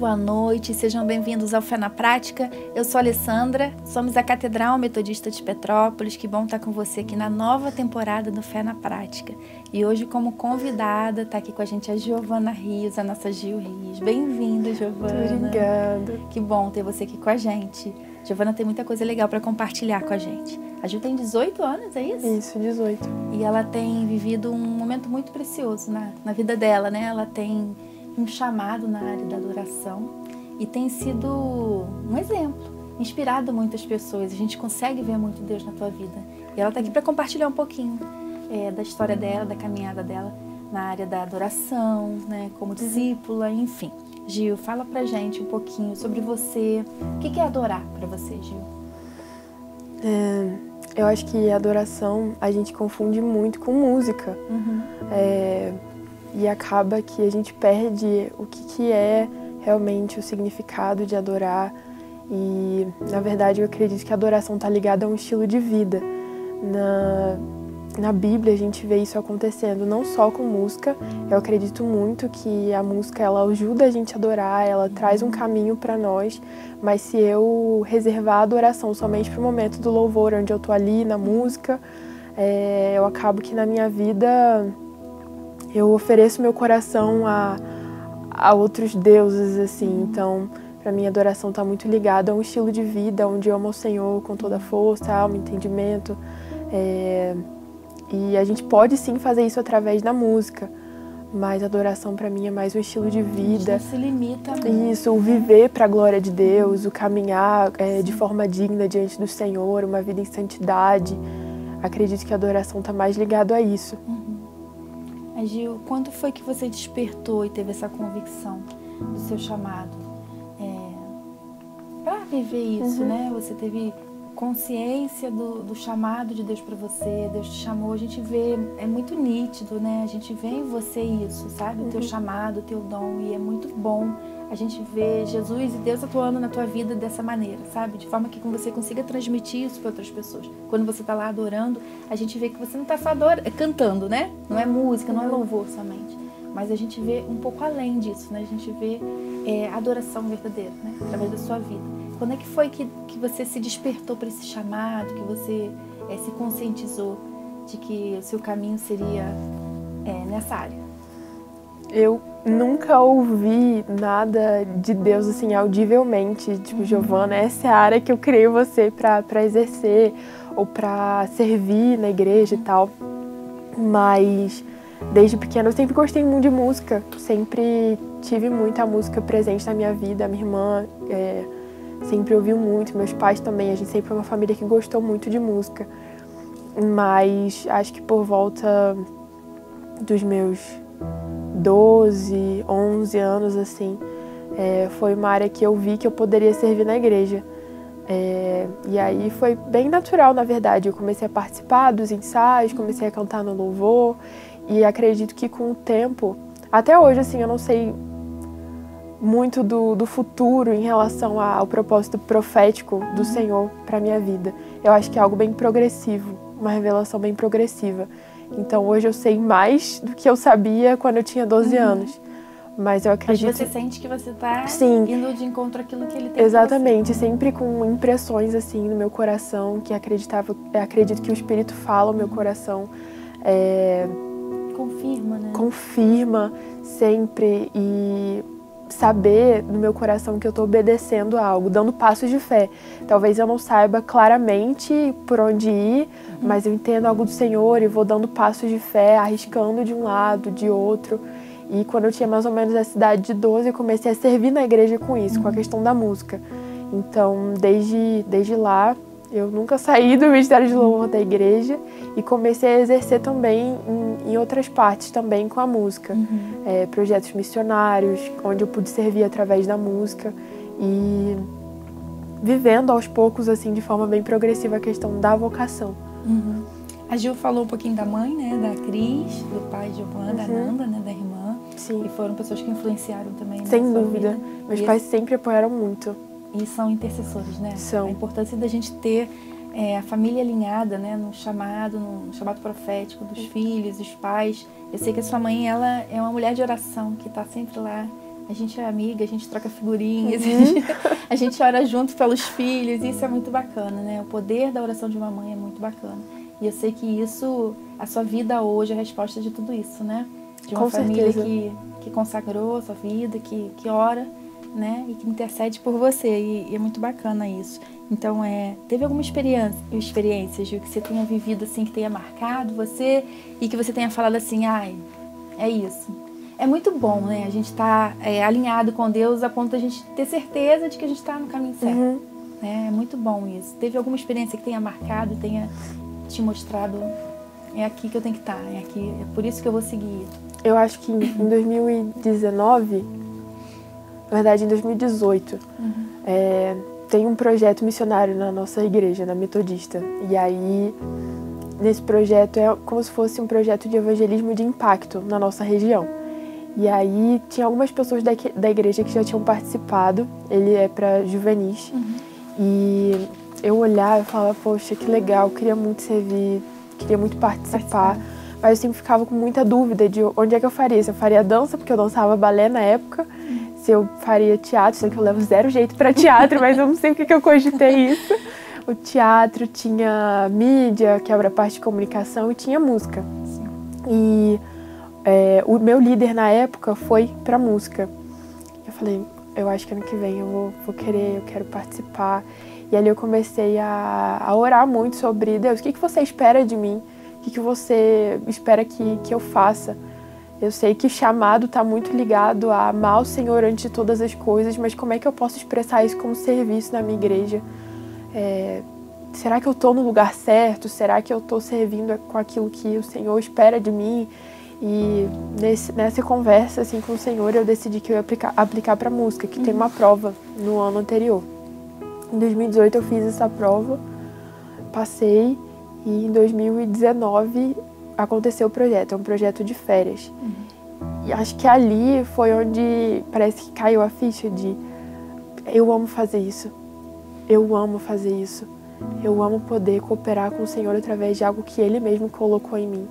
boa noite, sejam bem-vindos ao Fé na Prática. Eu sou a Alessandra, somos a Catedral Metodista de Petrópolis. Que bom estar com você aqui na nova temporada do Fé na Prática. E hoje, como convidada, está aqui com a gente a Giovana Rios, a nossa Gil Rios. Bem-vinda, Giovana. Obrigada. Que bom ter você aqui com a gente. Giovana tem muita coisa legal para compartilhar com a gente. A Gil tem 18 anos, é isso? Isso, 18. E ela tem vivido um momento muito precioso na vida dela, né? Ela tem um chamado na área da adoração e tem sido um exemplo, inspirado muitas pessoas. A gente consegue ver muito Deus na tua vida. E ela está aqui para compartilhar um pouquinho da história dela, da caminhada dela na área da adoração, né? Como discípula, enfim. Gil, fala pra gente um pouquinho sobre você. O que é adorar para você, Gil? Eu acho que adoração a gente confunde muito com música. E acaba que a gente perde o que é realmente o significado de adorar. E, na verdade, eu acredito que a adoração está ligada a um estilo de vida. Na Bíblia, a gente vê isso acontecendo, não só com música. Eu acredito muito que a música ela ajuda a gente a adorar, ela traz um caminho para nós. Mas se eu reservar a adoração somente para o momento do louvor, onde eu estou ali na música, eu acabo que na minha vida eu ofereço meu coração a outros deuses, assim. Então, para mim, a adoração está muito ligada a um estilo de vida, onde eu amo o Senhor com toda a força, alma, entendimento. E a gente pode, sim, fazer isso através da música. Mas a adoração, para mim, é mais um estilo de vida. Não se limita a música. Isso, o viver para a glória de Deus, o caminhar de forma digna diante do Senhor, uma vida em santidade. Acredito que a adoração está mais ligada a isso. Gil, quando foi que você despertou e teve essa convicção do seu chamado para viver isso, né? Você teve consciência do chamado de Deus para você, Deus te chamou, a gente vê, é muito nítido, né? A gente vê em você isso, sabe? O teu chamado, o teu dom, e é muito bom a gente ver Jesus e Deus atuando na tua vida dessa maneira, sabe? De forma que você consiga transmitir isso para outras pessoas. Quando você está lá adorando, a gente vê que você não está só cantando, né? Não é música, não é louvor somente. Mas a gente vê um pouco além disso, né? A gente vê adoração verdadeira, né? Através da sua vida. Quando é que foi que você se despertou para esse chamado, que você se conscientizou de que o seu caminho seria nessa área? Eu nunca ouvi nada de Deus assim audivelmente, tipo, Giovana, essa é a área que eu criei você para exercer ou para servir na igreja e tal. Mas desde pequena eu sempre gostei muito de música, sempre tive muita música presente na minha vida. A minha irmã sempre ouviu muito, meus pais também, a gente sempre foi uma família que gostou muito de música. Mas acho que por volta dos meus 12, 11 anos, assim, foi uma área que eu vi que eu poderia servir na igreja. E aí foi bem natural, na verdade. Eu comecei a participar dos ensaios, comecei a cantar no louvor, e acredito que com o tempo, até hoje, assim, eu não sei muito do futuro em relação ao propósito profético do Senhor para minha vida. Eu acho que é algo bem progressivo, uma revelação bem progressiva. Então hoje eu sei mais do que eu sabia quando eu tinha 12 anos. Mas eu acredito... Mas você sente que você está indo de encontro àquilo que ele tem. Exatamente, sempre com impressões assim no meu coração, que acredito que o Espírito fala ao meu coração. Confirma, né? Confirma sempre, e saber no meu coração que eu estou obedecendo a algo, dando passos de fé. Talvez eu não saiba claramente por onde ir, mas eu entendo algo do Senhor e vou dando passos de fé, arriscando de um lado, de outro. E quando eu tinha mais ou menos essa idade de 12, eu comecei a servir na igreja com isso, com a questão da música. Então, desde lá, eu nunca saí do ministério de louvor da igreja e comecei a exercer também em outras partes também com a música. Projetos missionários, onde eu pude servir através da música e vivendo aos poucos, assim, de forma bem progressiva a questão da vocação. A Gil falou um pouquinho da mãe, né, da Cris, do pai de Giovana, da Nanda, né, da irmã. Sim. E foram pessoas que influenciaram também, né? Sem dúvida. Meus pais sempre apoiaram muito. E são intercessores, né? São. A importância da gente ter a família alinhada, né, no chamado profético dos filhos, dos pais. Eu sei que a sua mãe, ela é uma mulher de oração, que está sempre lá a gente é amiga, a gente troca figurinhas, a gente ora junto pelos filhos, isso é muito bacana, né? O poder da oração de uma mãe é muito bacana. E eu sei que isso, a sua vida hoje é a resposta de tudo isso, né? De uma família que consagrou a sua vida, que ora, né? E que intercede por você, e é muito bacana isso. Então, teve alguma experiência, Gil, que você tenha vivido assim, que tenha marcado você e que você tenha falado assim, ai, é isso. É muito bom, né? A gente estar alinhado com Deus a ponto de a gente ter certeza de que a gente está no caminho certo. É muito bom isso. Teve alguma experiência que tenha marcado, tenha te mostrado, é aqui que eu tenho que estar, é aqui, é por isso que eu vou seguir. Eu acho que em 2019, na verdade em 2018, tem um projeto missionário na nossa igreja, na Metodista. E aí, nesse projeto é como se fosse um projeto de evangelismo de impacto na nossa região. E aí, tinha algumas pessoas da igreja que já tinham participado. Ele é para juvenis. E eu olhava e falava, poxa, que legal, queria muito servir, queria muito participar. Mas eu sempre ficava com muita dúvida de onde é que eu faria. Se eu faria dança, porque eu dançava balé na época. Se eu faria teatro, sei que eu levo zero jeito para teatro, mas eu não sei o que eu cogitei isso. O teatro tinha mídia, que era a parte de comunicação, e tinha música. Sim. E o meu líder na época foi para música. Eu falei, eu acho que ano que vem eu quero participar. E ali eu comecei a orar muito sobre Deus, o que você espera de mim? O que você espera que eu faça? Eu sei que chamado está muito ligado a amar o Senhor antes de todas as coisas, mas como é que eu posso expressar isso como serviço na minha igreja? Será que eu estou no lugar certo? Será que eu estou servindo com aquilo que o Senhor espera de mim? E nessa conversa assim, com o Senhor, eu decidi que eu ia aplicar para música, que tem uma prova no ano anterior. Em 2018 eu fiz essa prova, passei, e em 2019 aconteceu o projeto, é um projeto de férias. E acho que ali foi onde parece que caiu a ficha de eu amo fazer isso, eu amo fazer isso, eu amo poder cooperar com o Senhor através de algo que Ele mesmo colocou em mim.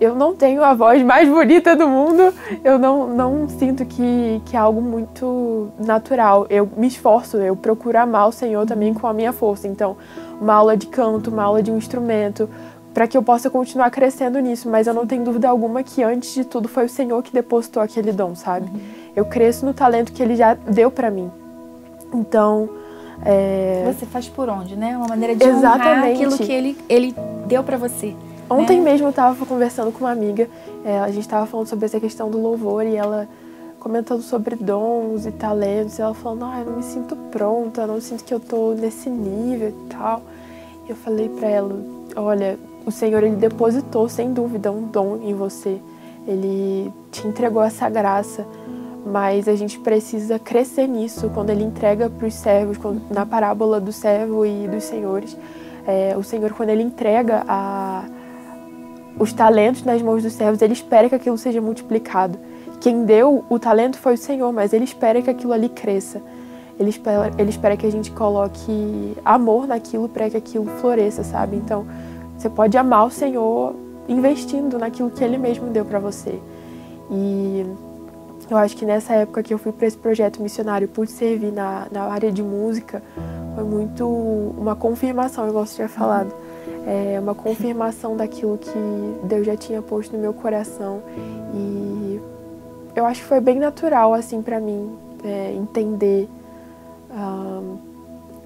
Eu não tenho a voz mais bonita do mundo, eu não sinto que é algo muito natural. Eu me esforço, eu procuro amar o Senhor também com a minha força. Então, uma aula de canto, uma aula de um instrumento, para que eu possa continuar crescendo nisso. Mas eu não tenho dúvida alguma que, antes de tudo, foi o Senhor que depositou aquele dom, sabe? Eu cresço no talento que Ele já deu para mim. Então... Você faz por onde, né? Uma maneira de honrar aquilo que ele deu para você. Ontem mesmo eu estava conversando com uma amiga, a gente estava falando sobre essa questão do louvor e ela comentando sobre dons e talentos, e ela falando, eu não me sinto pronta, eu não sinto que eu tô nesse nível e tal. E eu falei para ela, olha, o Senhor, Ele depositou sem dúvida um dom em você, Ele te entregou essa graça, mas a gente precisa crescer nisso. Quando Ele entrega para os servos, na parábola do servo e dos senhores, o Senhor, quando Ele entrega os talentos nas mãos dos servos, Ele espera que aquilo seja multiplicado. Quem deu o talento foi o Senhor, mas Ele espera que aquilo ali cresça. Ele espera que a gente coloque amor naquilo para que aquilo floresça, sabe? Então, você pode amar o Senhor investindo naquilo que Ele mesmo deu para você. E eu acho que nessa época que eu fui para esse projeto missionário, pude servir na área de música, foi muito uma confirmação, igual você tinha falado. Uma confirmação daquilo que Deus já tinha posto no meu coração. E eu acho que foi bem natural, assim, para mim, entender.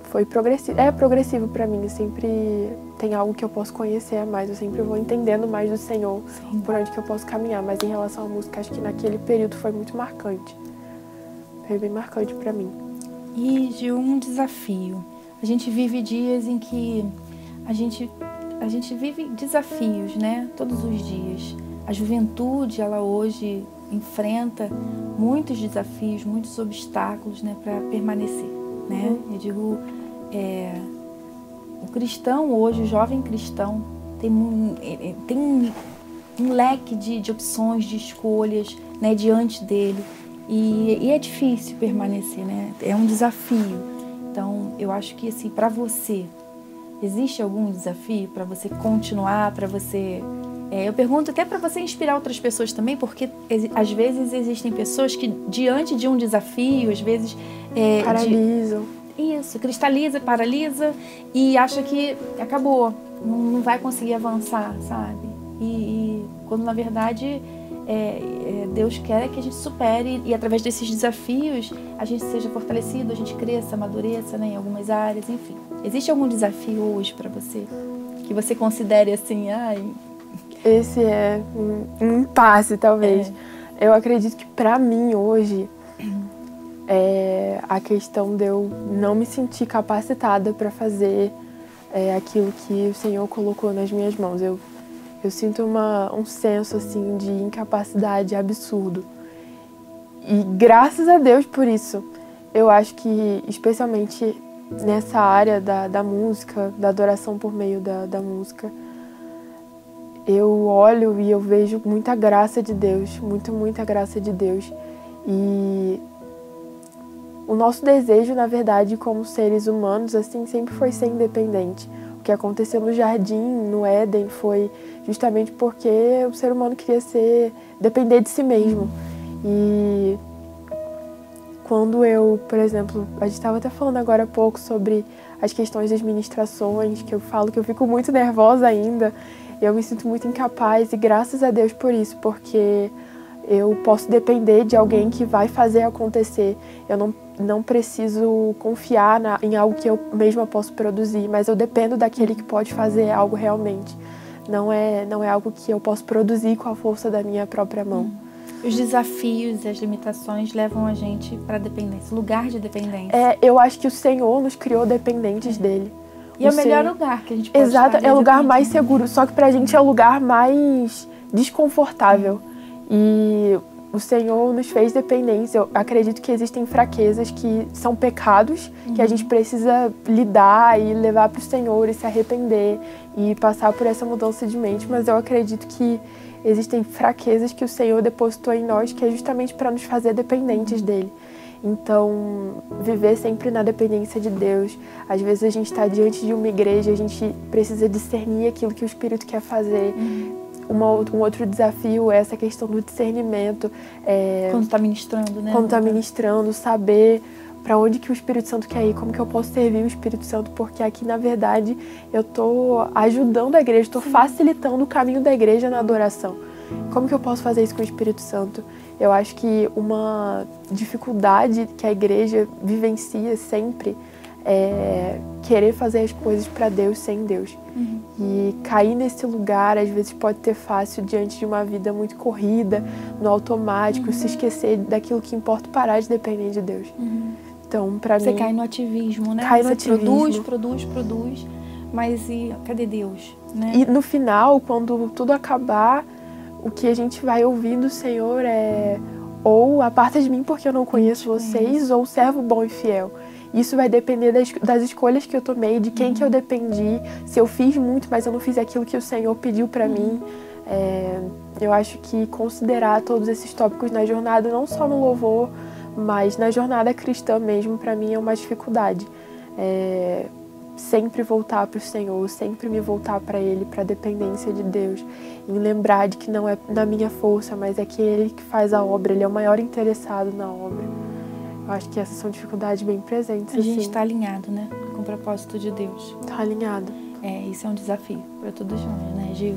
Foi progressivo. É progressivo para mim. Sempre tem algo que eu posso conhecer a mais. Eu sempre vou entendendo mais do Senhor, por onde que eu posso caminhar. Mas em relação à música, acho que naquele período foi muito marcante. Foi bem marcante para mim. E de um desafio. A gente vive dias em que a gente vive desafios, né? Todos os dias. A juventude, ela hoje enfrenta muitos desafios, muitos obstáculos, né, para permanecer, né? Eu digo, o cristão hoje, o jovem cristão, tem um leque de opções, de escolhas, né, diante dele. E é difícil permanecer, né? É um desafio. Então, eu acho que, assim, para você, existe algum desafio para você continuar, para você Eu pergunto até para você inspirar outras pessoas também, porque às vezes existem pessoas que, diante de um desafio, às vezes... paralisam. Isso, cristaliza, paralisa e acha que acabou, não vai conseguir avançar, sabe? E quando na verdade Deus quer que a gente supere e através desses desafios a gente seja fortalecido, a gente cresça, amadureça, né, em algumas áreas, enfim. Existe algum desafio hoje para você que você considere assim, Esse é um impasse, talvez. Eu acredito que para mim hoje a questão de eu não me sentir capacitada para fazer aquilo que o Senhor colocou nas minhas mãos. Eu sinto um senso assim de incapacidade absurdo. E graças a Deus por isso. Eu acho que, especialmente nessa área da música, da adoração por meio da música, eu olho e eu vejo muita graça de Deus, muita graça de Deus. E o nosso desejo, na verdade, como seres humanos, assim, sempre foi ser independente. O que aconteceu no jardim, no Éden, foi justamente porque o ser humano queria depender de si mesmo. E quando eu, por exemplo, a gente estava até falando agora há pouco sobre as questões das ministrações, que eu falo que eu fico muito nervosa ainda, eu me sinto muito incapaz, e graças a Deus por isso, porque eu posso depender de alguém que vai fazer acontecer. Eu não preciso confiar em algo que eu mesma posso produzir, mas eu dependo daquele que pode fazer algo realmente. Não é algo que eu posso produzir com a força da minha própria mão. Os desafios e as limitações levam a gente para a dependência, lugar de dependência. Eu acho que o Senhor nos criou dependentes dele. E é o melhor lugar que a gente pode Exato, estar. É o lugar mais seguro, só que pra gente é o lugar mais desconfortável. E o Senhor nos fez dependentes. Eu acredito que existem fraquezas que são pecados, que a gente precisa lidar e levar para o Senhor e se arrepender e passar por essa mudança de mente. Mas eu acredito que existem fraquezas que o Senhor depositou em nós, que é justamente para nos fazer dependentes dele. Então, viver sempre na dependência de Deus. Às vezes a gente está diante de uma igreja, a gente precisa discernir aquilo que o Espírito quer fazer. Um outro desafio é essa questão do discernimento. Quando está ministrando, né? Quando está ministrando, saber para onde que o Espírito Santo quer ir, como que eu posso servir o Espírito Santo, porque aqui, na verdade, eu estou ajudando a igreja, estou facilitando o caminho da igreja na adoração. Como que eu posso fazer isso com o Espírito Santo? Eu acho que uma dificuldade que a igreja vivencia sempre é querer fazer as coisas para Deus sem Deus. E cair nesse lugar, às vezes, pode ser fácil diante de uma vida muito corrida, no automático, se esquecer daquilo que importa, parar de depender de Deus. Então, para mim... Você cai no ativismo, né? Cai no ativismo. Produz, mas e cadê Deus? Né? E no final, quando tudo acabar, o que a gente vai ouvir do Senhor é: ou aparta de mim porque eu não conheço vocês, ou servo bom e fiel. Isso vai depender das escolhas que eu tomei, de quem que eu dependi, se eu fiz muito, mas eu não fiz aquilo que o Senhor pediu para mim. Eu acho que considerar todos esses tópicos na jornada, não só no louvor, mas na jornada cristã mesmo, para mim é uma dificuldade. Sempre voltar para o Senhor, sempre me voltar para Ele, para a dependência de Deus. E lembrar de que não é na minha força, mas é que Ele que faz a obra, Ele é o maior interessado na obra. Eu acho que essas são dificuldades bem presentes. A gente está alinhado, né? Com o propósito de Deus. Está alinhado. Isso é um desafio para todos nós, né, Gil?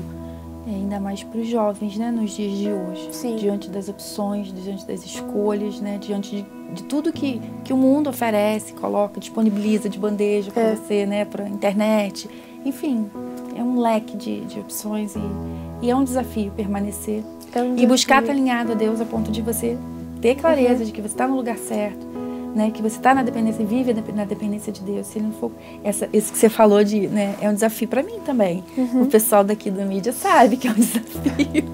Ainda mais para os jovens, né? Nos dias de hoje. Sim. Diante das opções, diante das escolhas, né? Diante de tudo que o mundo oferece, coloca, disponibiliza de bandeja para você, né? Para a internet. Enfim, é um leque de opções e é um desafio permanecer. E buscar estar alinhado a Deus a ponto de você ter clareza de que você está no lugar certo, né? Que você está na dependência, vive na dependência de Deus. Se ele não for isso que você falou né? É um desafio para mim também. O pessoal daqui da mídia sabe que é um desafio.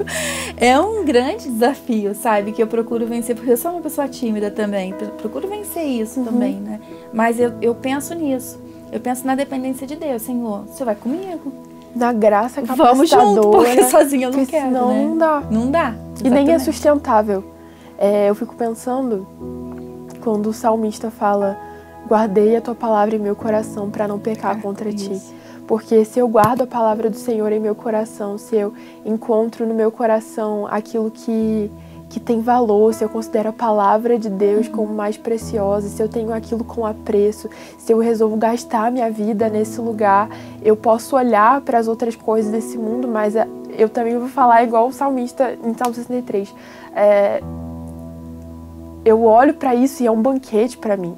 É um grande desafio, sabe? Que eu procuro vencer, porque eu sou uma pessoa tímida também. Procuro vencer isso também, né? Mas eu penso nisso. Eu penso na dependência de Deus. Senhor, você vai comigo? Na graça capacitadora. Vamos junto, porque sozinha eu não quero, senão, né? Não dá. Não dá. Exatamente. E nem é sustentável. Eu fico pensando, quando o salmista fala: guardei a tua palavra em meu coração para não pecar contra ti. Porque se eu guardo a palavra do Senhor em meu coração, se eu encontro no meu coração aquilo que tem valor, se eu considero a palavra de Deus como mais preciosa, se eu tenho aquilo com apreço, se eu resolvo gastar a minha vida nesse lugar, eu posso olhar para as outras coisas desse mundo, mas eu também vou falar igual o salmista em Salmo 63. Eu olho para isso e é um banquete para mim.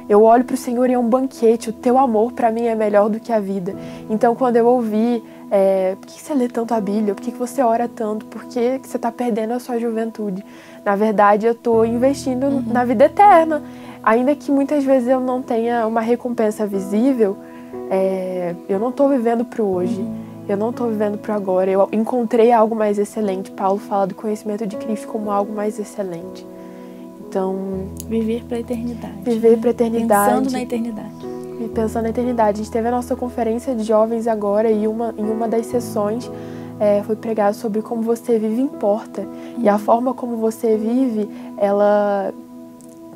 Eu olho para o Senhor e é um banquete. O teu amor para mim é melhor do que a vida. Então, quando eu ouvi, por que você lê tanto a Bíblia? Por que você ora tanto? Por que você está perdendo a sua juventude? Na verdade, eu estou investindo na vida eterna. Ainda que muitas vezes eu não tenha uma recompensa visível, eu não estou vivendo para o hoje. Eu não estou vivendo para agora. Eu encontrei algo mais excelente. Paulo fala do conhecimento de Cristo como algo mais excelente. Então, viver para a eternidade. Viver para a eternidade. Pensando na eternidade. E pensando na eternidade. A gente teve a nossa conferência de jovens agora e em uma das sessões foi pregado sobre como você vive importa. E a forma como você vive, ela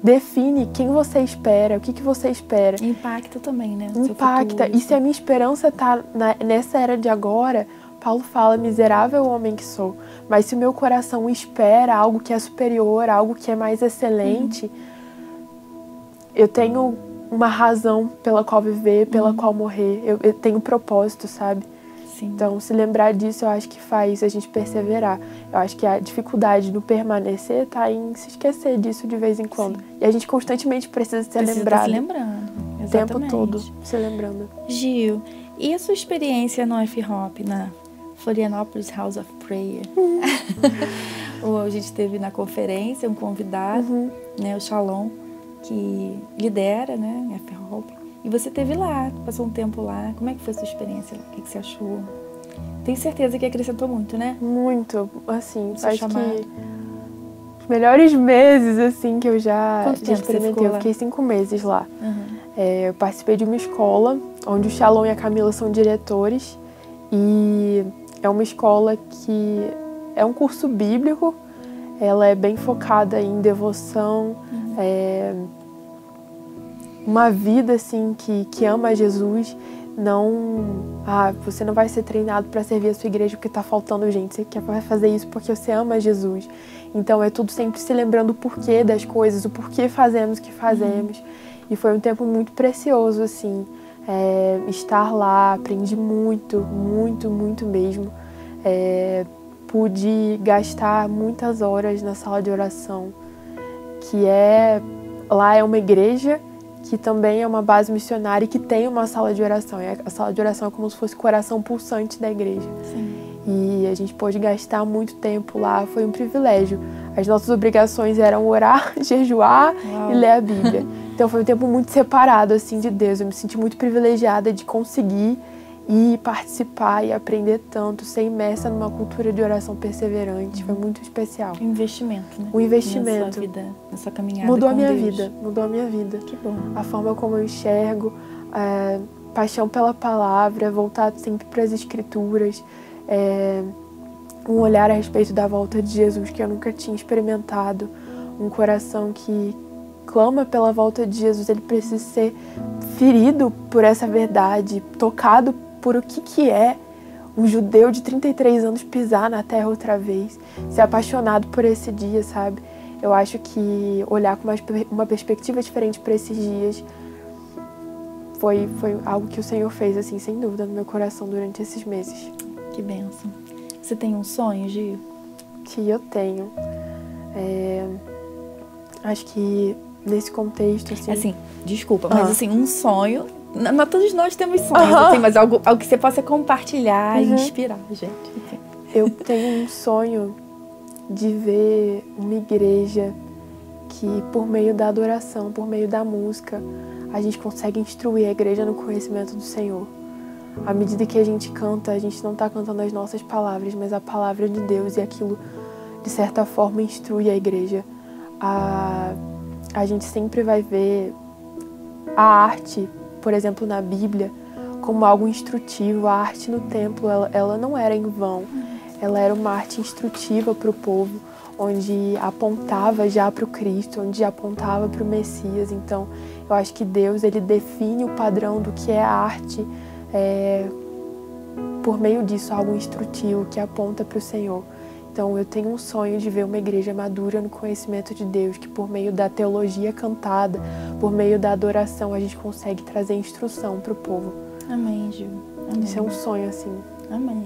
define quem você espera, o que você espera. Impacta também, né? Impacta. E se a minha esperança está nessa era de agora, Paulo fala, miserável homem que sou. Mas se o meu coração espera algo que é superior, algo que é mais excelente, eu tenho uma razão pela qual viver, pela qual morrer. Eu tenho propósito, sabe? Sim. Então, se lembrar disso, eu acho que faz a gente perseverar. Eu acho que a dificuldade do permanecer está em se esquecer disso de vez em quando. Sim. E a gente constantemente precisa ser lembrado. Se lembrando. Exatamente. O tempo todo se lembrando. Gil, e a sua experiência no F-Hop, na Florianópolis House of Prayer? A gente teve na conferência um convidado, né, o Shalom, que lidera, né, F-Hop. E você esteve lá, passou um tempo lá. Como é que foi a sua experiência? O que você achou? Tenho certeza que acrescentou muito, né? Muito, assim, acho que os melhores meses, assim, que eu já experimentei. Eu fiquei 5 meses lá. Eu participei de uma escola, onde o Shalom e a Camila são diretores. E é uma escola que é um curso bíblico, ela é bem focada em devoção, uma vida assim que ama Jesus. Você não vai ser treinado para servir a sua igreja porque está faltando gente, você vai fazer isso porque você ama Jesus. Então é tudo sempre se lembrando o porquê das coisas, o porquê fazemos o que fazemos. E foi um tempo muito precioso, assim, estar lá, aprendi muito, muito, muito mesmo. Pude gastar muitas horas na sala de oração, lá é uma igreja que também é uma base missionária e que tem uma sala de oração. E a sala de oração é como se fosse o coração pulsante da igreja. Sim. E a gente pôde gastar muito tempo lá, foi um privilégio. As nossas obrigações eram orar, jejuar e ler a Bíblia. Então foi um tempo muito separado assim de Deus. Eu me senti muito privilegiada de conseguir ir participar e aprender tanto, ser imersa numa cultura de oração perseverante. Foi muito especial. Um investimento, né? Um investimento. Na sua vida, na sua caminhada mudou com a minha Deus. vida, mudou a minha vida. Que bom. A forma como eu enxergo, paixão pela palavra, voltar sempre para as escrituras, um olhar a respeito da volta de Jesus que eu nunca tinha experimentado, um coração que clama pela volta de Jesus. Ele precisa ser ferido por essa verdade, tocado por o que é um judeu de 33 anos pisar na terra outra vez, ser apaixonado por esse dia, sabe? Eu acho que olhar com uma perspectiva diferente para esses dias foi algo que o Senhor fez, assim, sem dúvida, no meu coração durante esses meses. Que bênção. Você tem um sonho, Gil? Que eu tenho. Acho que nesse contexto, assim... Assim, desculpa, mas assim, um sonho... Todos nós temos sonhos, assim, mas algo que você possa compartilhar e inspirar, gente. Enfim. Eu tenho um sonho de ver uma igreja que, por meio da adoração, por meio da música, a gente consegue instruir a igreja no conhecimento do Senhor. À medida que a gente canta, a gente não está cantando as nossas palavras, mas a palavra de Deus, e aquilo, de certa forma, instrui a igreja. A gente sempre vai ver a arte, por exemplo, na Bíblia, como algo instrutivo. A arte no templo, ela não era em vão. Ela era uma arte instrutiva para o povo, onde apontava já para o Cristo, onde apontava para o Messias. Então, eu acho que Deus, ele define o padrão do que é a arte por meio disso, algo instrutivo que aponta para o Senhor. Então, eu tenho um sonho de ver uma igreja madura no conhecimento de Deus, que por meio da teologia cantada, por meio da adoração, a gente consegue trazer instrução para o povo. Amém, Gil. Amém. Isso é um sonho, assim. Amém.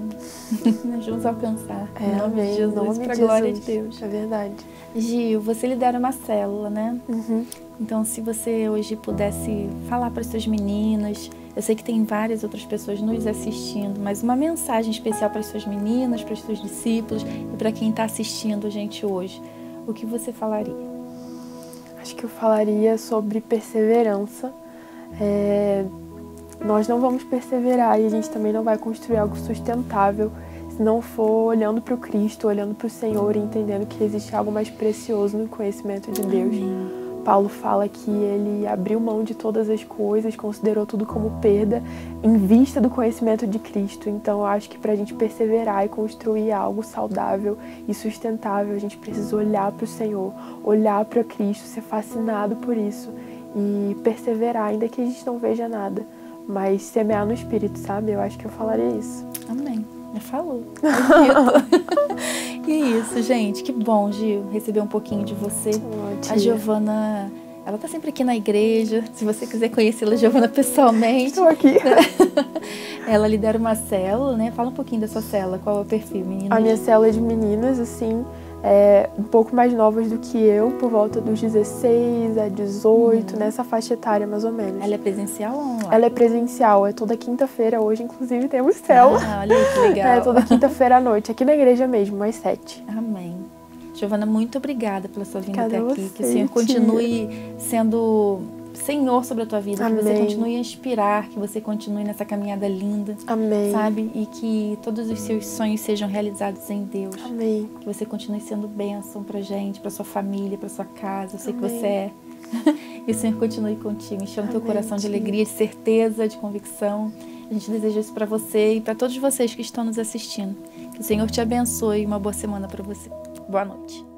Nós vamos alcançar. Em nome de Jesus, para a glória de Deus. É verdade. Gil, você lidera uma célula, né? Uhum. Então, se você hoje pudesse falar para as suas meninas, eu sei que tem várias outras pessoas nos assistindo, mas uma mensagem especial para as suas meninas, para os seus discípulos e para quem está assistindo a gente hoje, o que você falaria? Acho que eu falaria sobre perseverança. Nós não vamos perseverar e a gente também não vai construir algo sustentável se não for olhando para o Cristo, olhando para o Senhor e entendendo que existe algo mais precioso no conhecimento de Deus. Amém. Paulo fala que ele abriu mão de todas as coisas, considerou tudo como perda em vista do conhecimento de Cristo. Então eu acho que para a gente perseverar e construir algo saudável e sustentável, a gente precisa olhar para o Senhor, olhar para Cristo, ser fascinado por isso e perseverar, ainda que a gente não veja nada, mas semear no Espírito, sabe? Eu acho que eu falaria isso. Amém. Já falou. E isso, gente. Que bom, Gil, receber um pouquinho de você. A Giovana, ela tá sempre aqui na igreja. Se você quiser conhecê-la, Giovana, pessoalmente. Estou aqui. Ela lidera uma célula, né? Fala um pouquinho da sua célula. Qual é o perfil, meninas? A minha célula é de meninas, assim, um pouco mais novas do que eu, por volta dos 16 a 18, nessa faixa etária mais ou menos. Ela é presencial ou online? Ela é presencial, é toda quinta-feira, hoje inclusive temos célula. Olha aí que legal. É toda quinta-feira à noite, aqui na igreja mesmo, às 7. Amém. Giovana, muito obrigada pela sua vinda até aqui. Que o você, Senhor continue sendo Senhor sobre a tua vida. Amém. Que você continue a inspirar, que você continue nessa caminhada linda. Amém. Sabe? E que todos os seus sonhos sejam realizados em Deus. Amém. Que você continue sendo bênção pra gente, pra sua família, pra sua casa. Eu sei Amém. que você é. E o Senhor continue contigo, enchendo teu coração de alegria, de certeza, de convicção. A gente deseja isso pra você e pra todos vocês que estão nos assistindo. Que o Senhor te abençoe e uma boa semana pra você. Boa noite.